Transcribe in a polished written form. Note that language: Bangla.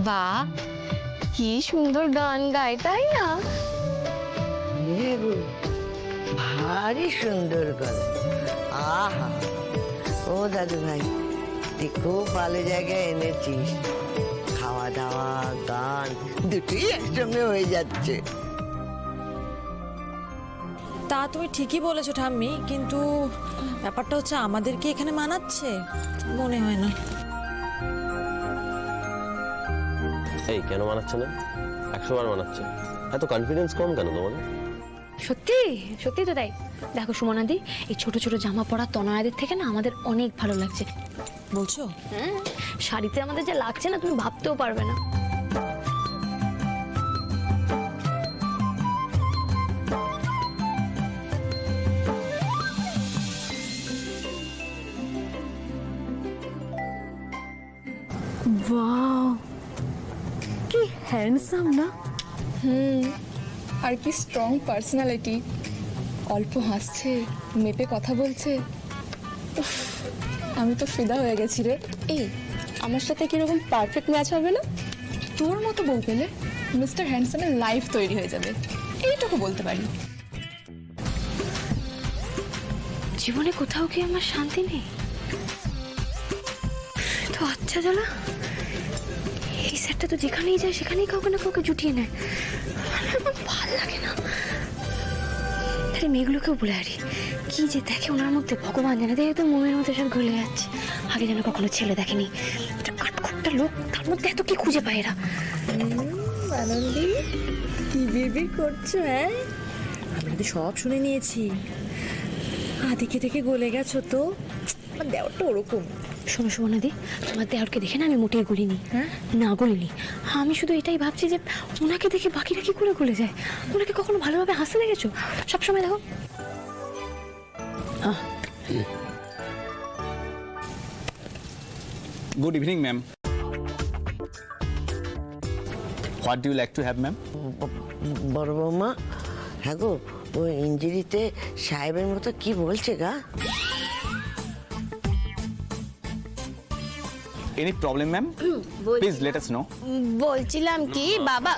বাহ, কি সুন্দর গান গায়, তাই না? ভারী সুন্দর গলা। আহা, ও দাদু ভাই, তুই খুব ভালো জায়গায় এনেছিস। খাওয়া দাওয়া গান দুটোই একসঙ্গে হয়ে যাচ্ছে। তা তুমি ঠিকই বলেছো ঠাম্মি, কিন্তু ব্যাপারটা হচ্ছে আমাদের কি এখানে মানাচ্ছে মনে হয় না। এই কেন মানাচ্ছে না? 100 বার মানাচ্ছে। এত কনফিডেন্স কম কেন তোমার? সত্যি সত্যি তো তাই। দেখো সুমনাদি, এই ছোট ছোট জামা পরা তনয়াদের থেকে না আমাদের অনেক ভালো লাগছে। বলছো? হ্যাঁ, শাড়িতে আমাদের যা লাগছে না তুমি ভাবতেও পারবে না। ওয়াও, কি হ্যান্ডসাম না? আর কি স্ট্রং পার্সোনালিটি। অল্প হাসছে, মেপে কথা বলছে। উফ, আমি তো ফিদা হয়ে গেছি রে। এই, আমার সাথে কিরকম পারফেক্ট ম্যাচ হবে না? তোর মতো বউ পেলে মিস্টার হ্যান্ডসামের লাইফ তৈরি হয়ে যাবে, এইটুকু বলতে পারি। জীবনে কোথাও কি আমার শান্তি নেই? তো আচ্ছা জ্বালা, এই সেটটা তো যেখানেই যায় সেখানেই কাউকে না কাউকে জুটিয়ে নেয়। আমার ভাল লাগে না। তাহলে মেয়েগুলোকেও বলে আরি, কি যে দেখে ওনার মধ্যে ভগবান জানে। দেখে তো মোমের মধ্যে সব গলে যাচ্ছে। আগে যেন কখনো ছেলে দেখেনি। কাঠখোট্টা লোক, তার মধ্যে এত কি খুঁজে পায় এরা? আনন্দি, কি বিড়বিড় করছো? হ্যাঁ, আমরা তো সব শুনে নিয়েছি। আদিকে থেকে গলে গেছো তো। আমার দেওয়ারটা ওরকম। শোনো সুমনাদি, তোমার দেওরকে দেখে না আমি মোটেই গলিনি। হ্যাঁ? না গলিনি। আমি শুধু এটাই ভাবছি যে ওনাকে দেখে বাকিরা কি করে গলে যায়। ওনাকে কখনো ভালোভাবে হাসতে দেখেছো? সবসময় দেখো। Good evening, ma'am. What do you like to have, ma'am? বড় বৌমা, হ্যাঁ গো, ও ইঞ্জিরিতে সাহেবের মতো কি বলছে গা? Any problem, ma'am? Please let us know. বলছিলাম কি বাবা,